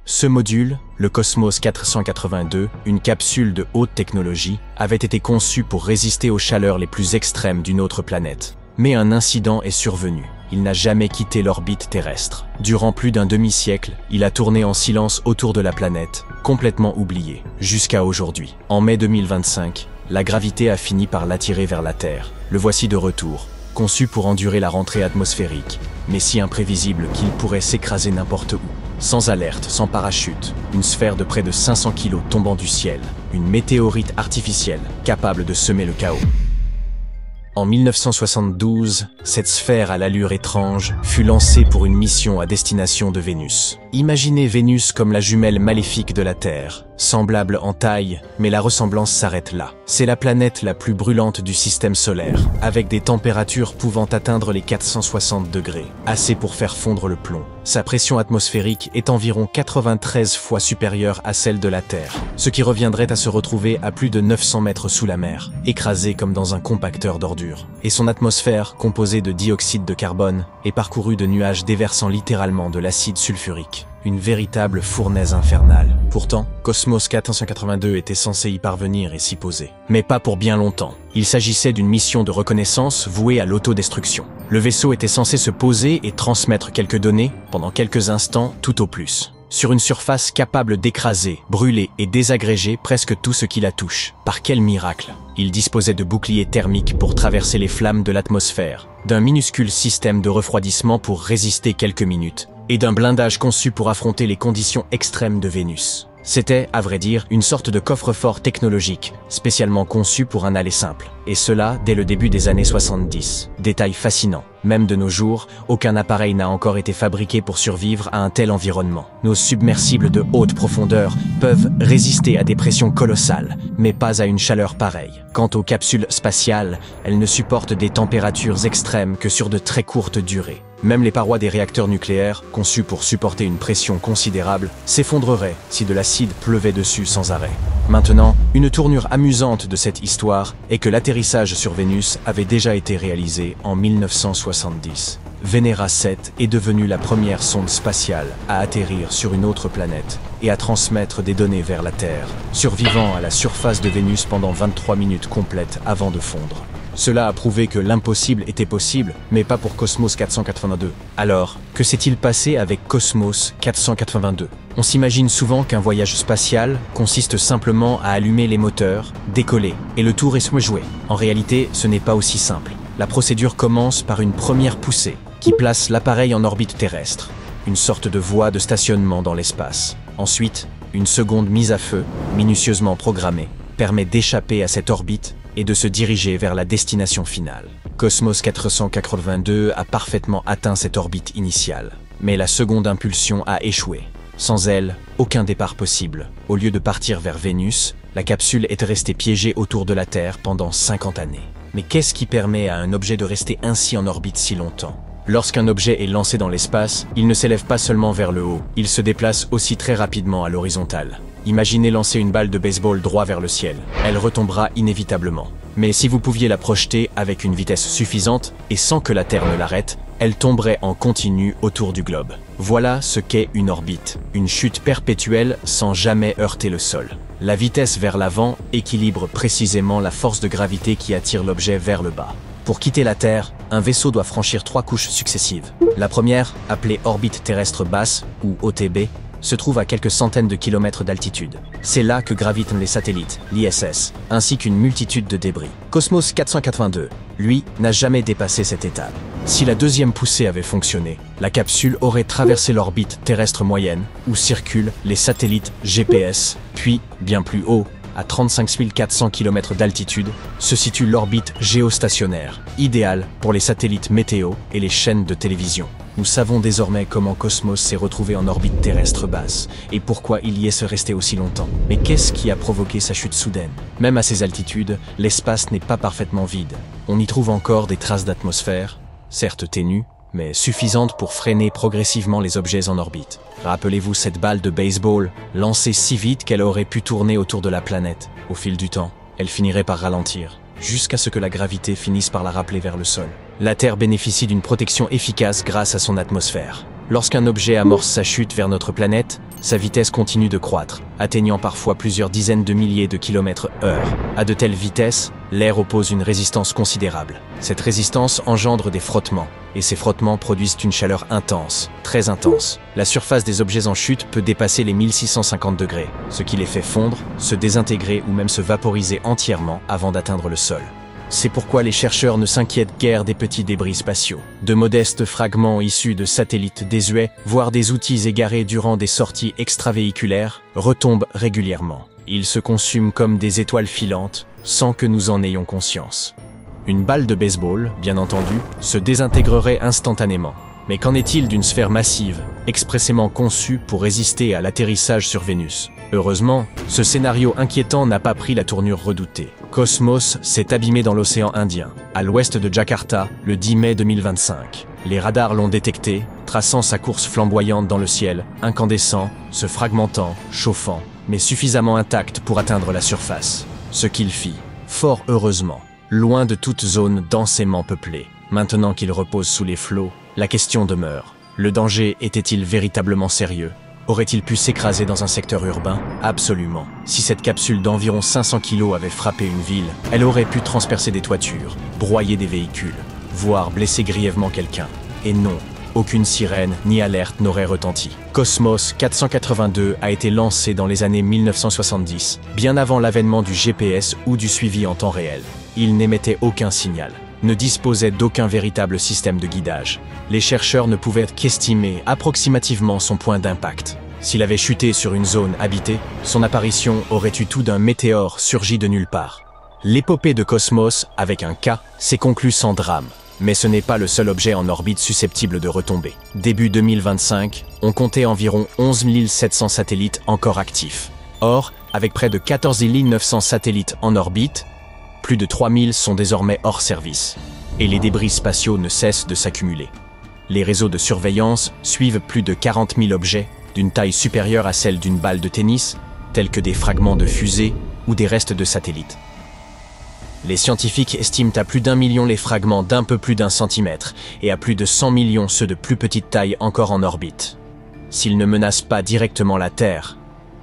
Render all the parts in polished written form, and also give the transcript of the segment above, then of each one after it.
Ce module, le Cosmos 482, une capsule de haute technologie, avait été conçu pour résister aux chaleurs les plus extrêmes d'une autre planète. Mais un incident est survenu. Il n'a jamais quitté l'orbite terrestre. Durant plus d'un demi-siècle, il a tourné en silence autour de la planète, complètement oublié, jusqu'à aujourd'hui. En mai 2025, la gravité a fini par l'attirer vers la Terre. Le voici de retour, conçu pour endurer la rentrée atmosphérique, mais si imprévisible qu'il pourrait s'écraser n'importe où. Sans alerte, sans parachute, une sphère de près de 500 kg tombant du ciel, une météorite artificielle capable de semer le chaos. En 1972, cette sphère à l'allure étrange fut lancée pour une mission à destination de Vénus. Imaginez Vénus comme la jumelle maléfique de la Terre, semblable en taille, mais la ressemblance s'arrête là. C'est la planète la plus brûlante du système solaire, avec des températures pouvant atteindre les 460 degrés, assez pour faire fondre le plomb. Sa pression atmosphérique est environ 93 fois supérieure à celle de la Terre, ce qui reviendrait à se retrouver à plus de 900 mètres sous la mer, écrasé comme dans un compacteur d'ordures. Et son atmosphère, composée de dioxyde de carbone, est parcourue de nuages déversant littéralement de l'acide sulfurique. Une véritable fournaise infernale. Pourtant, Cosmos 482 était censé y parvenir et s'y poser. Mais pas pour bien longtemps. Il s'agissait d'une mission de reconnaissance vouée à l'autodestruction. Le vaisseau était censé se poser et transmettre quelques données, pendant quelques instants tout au plus, sur une surface capable d'écraser, brûler et désagréger presque tout ce qui la touche. Par quel miracle! Il disposait de boucliers thermiques pour traverser les flammes de l'atmosphère, d'un minuscule système de refroidissement pour résister quelques minutes, et d'un blindage conçu pour affronter les conditions extrêmes de Vénus. C'était, à vrai dire, une sorte de coffre-fort technologique, spécialement conçu pour un aller simple. Et cela dès le début des années 70. Détail fascinant. Même de nos jours, aucun appareil n'a encore été fabriqué pour survivre à un tel environnement. Nos submersibles de haute profondeur peuvent résister à des pressions colossales, mais pas à une chaleur pareille. Quant aux capsules spatiales, elles ne supportent des températures extrêmes que sur de très courtes durées. Même les parois des réacteurs nucléaires, conçus pour supporter une pression considérable, s'effondreraient si de l'acide pleuvait dessus sans arrêt. Maintenant, une tournure amusante de cette histoire est que l'atterrissage sur Vénus avait déjà été réalisé en 1970. Venera 7 est devenue la première sonde spatiale à atterrir sur une autre planète et à transmettre des données vers la Terre, survivant à la surface de Vénus pendant 23 minutes complètes avant de fondre. Cela a prouvé que l'impossible était possible, mais pas pour Cosmos 482. Alors, que s'est-il passé avec Cosmos 482 ? On s'imagine souvent qu'un voyage spatial consiste simplement à allumer les moteurs, décoller, et le tour est joué. En réalité, ce n'est pas aussi simple. La procédure commence par une première poussée, qui place l'appareil en orbite terrestre, une sorte de voie de stationnement dans l'espace. Ensuite, une seconde mise à feu, minutieusement programmée, permet d'échapper à cette orbite et de se diriger vers la destination finale. Cosmos 482 a parfaitement atteint cette orbite initiale, mais la seconde impulsion a échoué. Sans elle, aucun départ possible. Au lieu de partir vers Vénus, la capsule est restée piégée autour de la Terre pendant 50 années. Mais qu'est-ce qui permet à un objet de rester ainsi en orbite si longtemps ? Lorsqu'un objet est lancé dans l'espace, il ne s'élève pas seulement vers le haut, il se déplace aussi très rapidement à l'horizontale. Imaginez lancer une balle de baseball droit vers le ciel. Elle retombera inévitablement. Mais si vous pouviez la projeter avec une vitesse suffisante et sans que la Terre ne l'arrête, elle tomberait en continu autour du globe. Voilà ce qu'est une orbite. Une chute perpétuelle sans jamais heurter le sol. La vitesse vers l'avant équilibre précisément la force de gravité qui attire l'objet vers le bas. Pour quitter la Terre, un vaisseau doit franchir 3 couches successives. La première, appelée orbite terrestre basse, ou OTB, se trouve à quelques centaines de kilomètres d'altitude. C'est là que gravitent les satellites, l'ISS, ainsi qu'une multitude de débris. Cosmos 482, lui, n'a jamais dépassé cette étape. Si la deuxième poussée avait fonctionné, la capsule aurait traversé l'orbite terrestre moyenne, où circulent les satellites GPS, puis, bien plus haut, à 35 400 km d'altitude, se situe l'orbite géostationnaire, idéale pour les satellites météo et les chaînes de télévision. Nous savons désormais comment Cosmos s'est retrouvé en orbite terrestre basse et pourquoi il y est resté aussi longtemps. Mais qu'est-ce qui a provoqué sa chute soudaine? Même à ces altitudes, l'espace n'est pas parfaitement vide. On y trouve encore des traces d'atmosphère, certes ténues, mais suffisantes pour freiner progressivement les objets en orbite. Rappelez-vous cette balle de baseball, lancée si vite qu'elle aurait pu tourner autour de la planète. Au fil du temps, elle finirait par ralentir, jusqu'à ce que la gravité finisse par la rappeler vers le sol. La Terre bénéficie d'une protection efficace grâce à son atmosphère. Lorsqu'un objet amorce sa chute vers notre planète, sa vitesse continue de croître, atteignant parfois plusieurs dizaines de milliers de km/h. À de telles vitesses, l'air oppose une résistance considérable. Cette résistance engendre des frottements, et ces frottements produisent une chaleur intense, très intense. La surface des objets en chute peut dépasser les 1650 degrés, ce qui les fait fondre, se désintégrer ou même se vaporiser entièrement avant d'atteindre le sol. C'est pourquoi les chercheurs ne s'inquiètent guère des petits débris spatiaux. De modestes fragments issus de satellites désuets, voire des outils égarés durant des sorties extravéhiculaires, retombent régulièrement. Ils se consument comme des étoiles filantes, sans que nous en ayons conscience. Une balle de baseball, bien entendu, se désintégrerait instantanément. Mais qu'en est-il d'une sphère massive, expressément conçue pour résister à l'atterrissage sur Vénus? Heureusement, ce scénario inquiétant n'a pas pris la tournure redoutée. Cosmos s'est abîmé dans l'océan Indien, à l'ouest de Jakarta, le 10 mai 2025. Les radars l'ont détecté, traçant sa course flamboyante dans le ciel, incandescent, se fragmentant, chauffant, mais suffisamment intact pour atteindre la surface. Ce qu'il fit, fort heureusement, loin de toute zone densément peuplée. Maintenant qu'il repose sous les flots, la question demeure. Le danger était-il véritablement sérieux? Aurait-il pu s'écraser dans un secteur urbain? Absolument. Si cette capsule d'environ 500 kg avait frappé une ville, elle aurait pu transpercer des toitures, broyer des véhicules, voire blesser grièvement quelqu'un. Et non, aucune sirène ni alerte n'aurait retenti. Cosmos 482 a été lancé dans les années 1970, bien avant l'avènement du GPS ou du suivi en temps réel. Il n'émettait aucun signal, ne disposait d'aucun véritable système de guidage. Les chercheurs ne pouvaient qu'estimer approximativement son point d'impact. S'il avait chuté sur une zone habitée, son apparition aurait eu tout d'un météore surgi de nulle part. L'épopée de Cosmos, avec un K, s'est conclue sans drame. Mais ce n'est pas le seul objet en orbite susceptible de retomber. Début 2025, on comptait environ 11 700 satellites encore actifs. Or, avec près de 14 900 satellites en orbite, plus de 3000 sont désormais hors service. Et les débris spatiaux ne cessent de s'accumuler. Les réseaux de surveillance suivent plus de 40 000 objets, d'une taille supérieure à celle d'une balle de tennis, tels que des fragments de fusées ou des restes de satellites. Les scientifiques estiment à plus d'1 million les fragments d'un peu plus d'1 centimètre et à plus de 100 millions ceux de plus petite taille encore en orbite. S'ils ne menacent pas directement la Terre,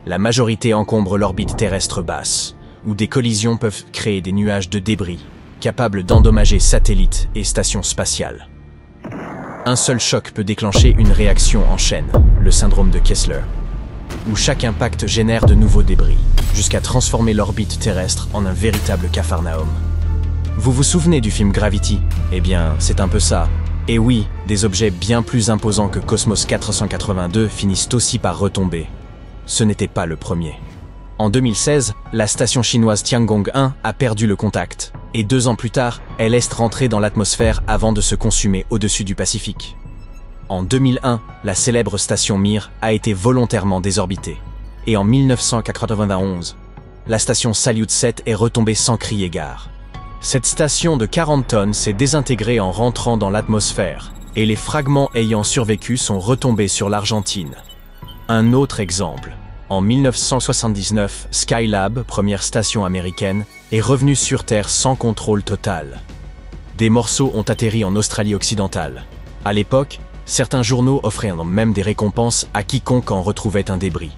la majorité encombre l'orbite terrestre basse, où des collisions peuvent créer des nuages de débris, capables d'endommager satellites et stations spatiales. Un seul choc peut déclencher une réaction en chaîne, le syndrome de Kessler, où chaque impact génère de nouveaux débris, jusqu'à transformer l'orbite terrestre en un véritable capharnaüm. Vous vous souvenez du film Gravity? Eh bien, c'est un peu ça. Et oui, des objets bien plus imposants que Cosmos 482 finissent aussi par retomber. Ce n'était pas le premier. En 2016, la station chinoise Tiangong-1 a perdu le contact, et 2 ans plus tard, elle est rentrée dans l'atmosphère avant de se consumer au-dessus du Pacifique. En 2001, la célèbre station Mir a été volontairement désorbitée. Et en 1991, la station Salyut 7 est retombée sans crier gare. Cette station de 40 tonnes s'est désintégrée en rentrant dans l'atmosphère, et les fragments ayant survécu sont retombés sur l'Argentine. Un autre exemple. En 1979, Skylab, première station américaine, est revenue sur Terre sans contrôle total. Des morceaux ont atterri en Australie occidentale. À l'époque, certains journaux offraient même des récompenses à quiconque en retrouvait un débris.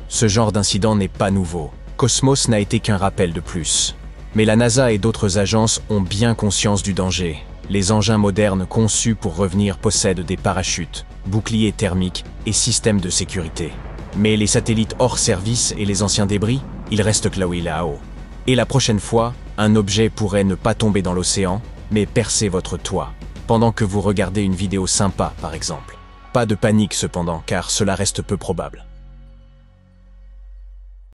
Ce genre d'incident n'est pas nouveau. Cosmos n'a été qu'un rappel de plus. Mais la NASA et d'autres agences ont bien conscience du danger. Les engins modernes conçus pour revenir possèdent des parachutes, boucliers thermiques et systèmes de sécurité. Mais les satellites hors service et les anciens débris, ils restent là-haut là-haut. Et la prochaine fois, un objet pourrait ne pas tomber dans l'océan, mais percer votre toit, pendant que vous regardez une vidéo sympa par exemple. Pas de panique cependant, car cela reste peu probable.